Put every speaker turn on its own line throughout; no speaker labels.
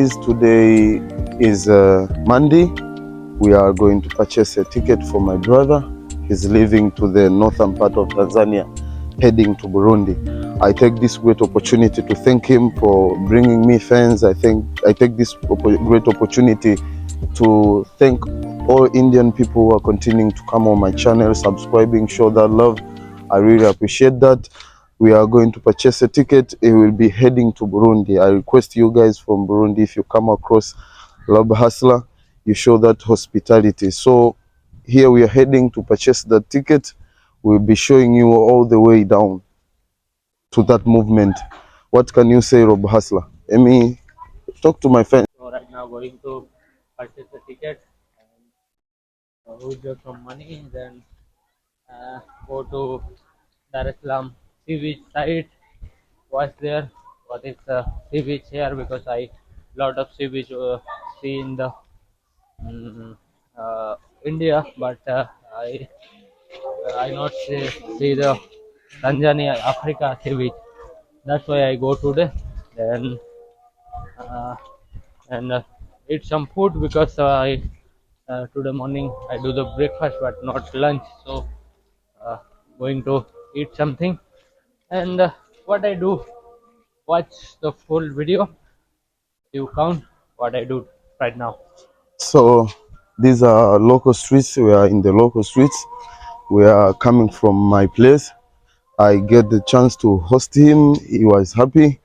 guys, today is Monday. We are going to purchase a ticket for my brother. He's leaving to the northern part of Tanzania, heading to Burundi. I take this great opportunity to thank him for bringing me fans. I take this great opportunity to thank all Indian people who are continuing to come on my channel, subscribing, show that love. I really appreciate that. We are going to purchase a ticket. It will be heading to Burundi. I request you guys from Burundi, if you come across Laba Hasdah, you show that hospitality. So here we are heading to purchase the ticket. We'll be showing you all the way down to that movement. What can you say, Laba Hasdah? Let me talk to my friend.
So right now going to purchase the ticket and withdraw some money, then go to Dar es Salaam sea beach site. Watch there what is the sea beach here, because I lot of sea beach see in the India, but I not see the Tanzania Africa sea beach. That's why I go today. Then uh, and eat some food, because I today morning I do the breakfast but not lunch, so uh, going to eat something. And what I do, watch the full video, you count what I do right now.
So these are local streets. We are in the local streets. We are coming from my place. I get the chance to host him. He was happy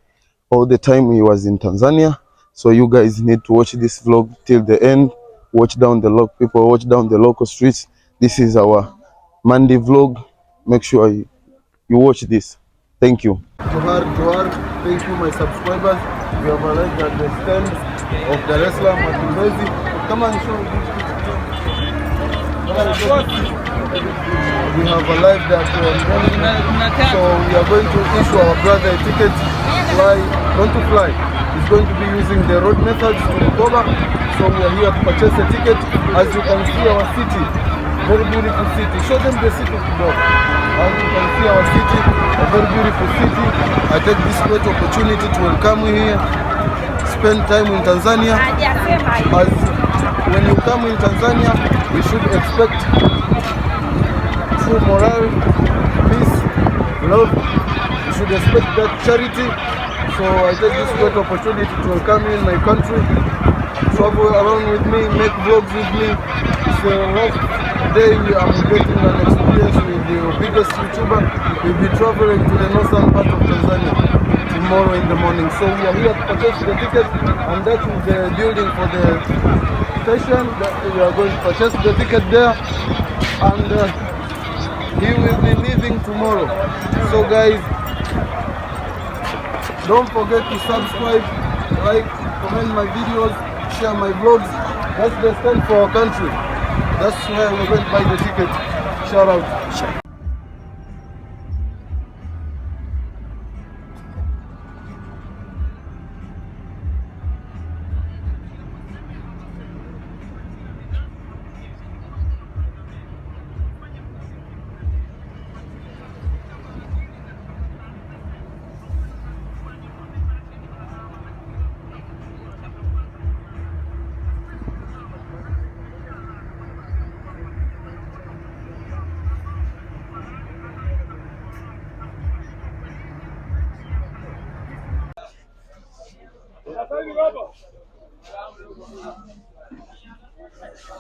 all the time he was in Tanzania. So you guys need to watch this vlog till the end. Watch down the people, watch down the local streets. This is our Monday vlog. Make sure you watch this. Thank you. Johar, thank you my subscribers. We have arrived at the stand of Dar es Salaam at Mbezi. Come on, show this. We have arrived at so we are going to issue our brother a ticket to fly. He's going to be using the road methods to recover. So we are here to purchase a ticket. As you can see our city, very beautiful city. Show them the city today. As you can see our city, a very beautiful city. I take this great opportunity to welcome you here. Spend time in Tanzania. As when you come in Tanzania, you should expect true morale, peace, love. You should expect that charity. So I take this great opportunity to welcome you in my country. Travel around with me, make vlogs with me. It's the last day I'm getting an experience with the biggest YouTuber. We'll be traveling to the northern part of Tanzania tomorrow in the morning. So we are here to purchase the ticket, and that is the building for the station. We are going to purchase the ticket there, and he will be leaving tomorrow. So guys, don't forget to subscribe, like, comment my videos, share my vlogs. That's the stand for our country. That's where we're going to buy the ticket. Shout out.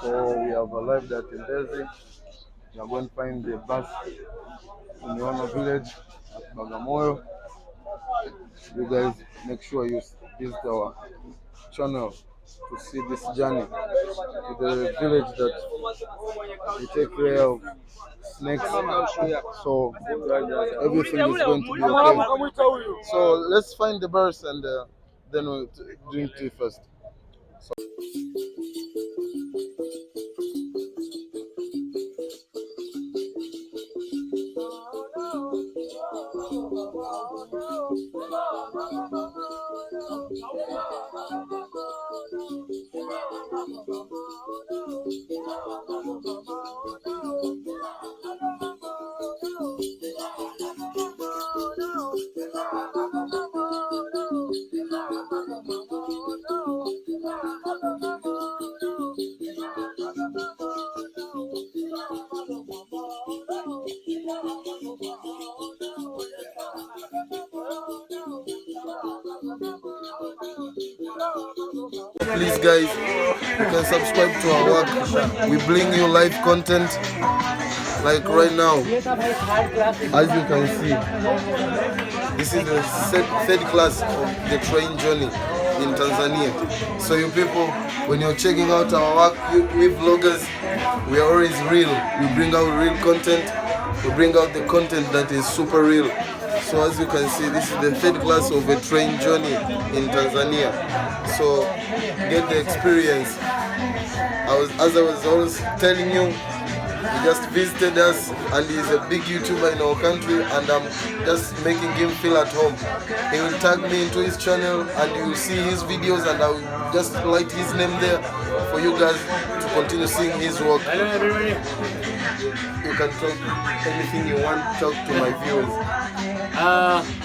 So we have arrived at Mbezi. We are going to find the bus in Yono village at Bagamoyo. You guys make sure you visit our channel to see this journey to the village that we take care of snakes. So everything is going to be okay. So let's find the bus and then we'll drink tea first. please guys, you can subscribe to our work. We bring you live content like right now. As you can see, this is the third class of the train journey in Tanzania. So you people, when you're checking out our work, we vloggers, we are always real. We bring out real content. We bring out the content that is super real. So as you can see, this is the third class of a train journey in Tanzania. So get the experience. As I was always telling you, he just visited us and he's a big YouTuber in our country, and I'm just making him feel at home. He will tag me into his channel and you will see his videos, and I will just write his name there for you guys to continue seeing his work.
Hello everybody.
You can talk anything you want, talk to my viewers.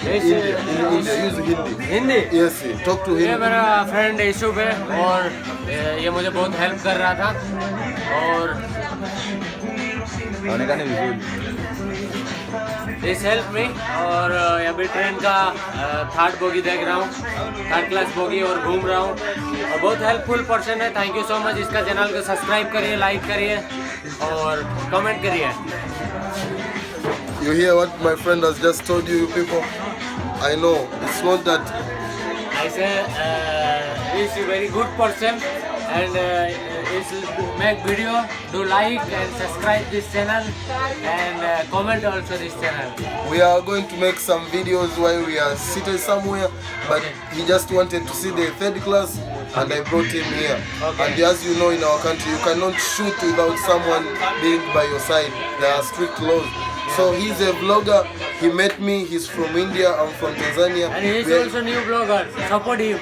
India, use Hindi.
Hindi?
Yes, talk to
ये
him.
मेरा friend ईशू है और ये मुझे बहुत help कर रहा था और दिस हेल्प मी। और अभी ट्रेन का थर्ड बोगी देख रहा हूँ, थर्ड क्लास बोगी, और घूम रहा हूँ और बहुत हेल्पफुल पर्सन है। Thank you so much. इसका चैनल को सब्सक्राइब करिए, लाइक करिए और कमेंट करिए।
You hear what my friend has just told you, you people? I know, it's not that.
I say he's a very good person and he's make video, do like and subscribe this channel and comment also this channel.
We are going to make some videos while we are seated somewhere, but he just wanted to see the third class and I brought him here.
Okay.
And as you know, in our country, you cannot shoot without someone being by your side. There are strict laws. So he's a vlogger. He met me. He's from India. I'm from Tanzania.
And he's also new vlogger. Support him.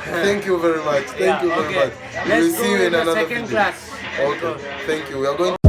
Thank you very much. Thank you very much.
Let's
We'll see
go
you in
the
another
second
video.
class.
Okay. Thank you. We are going.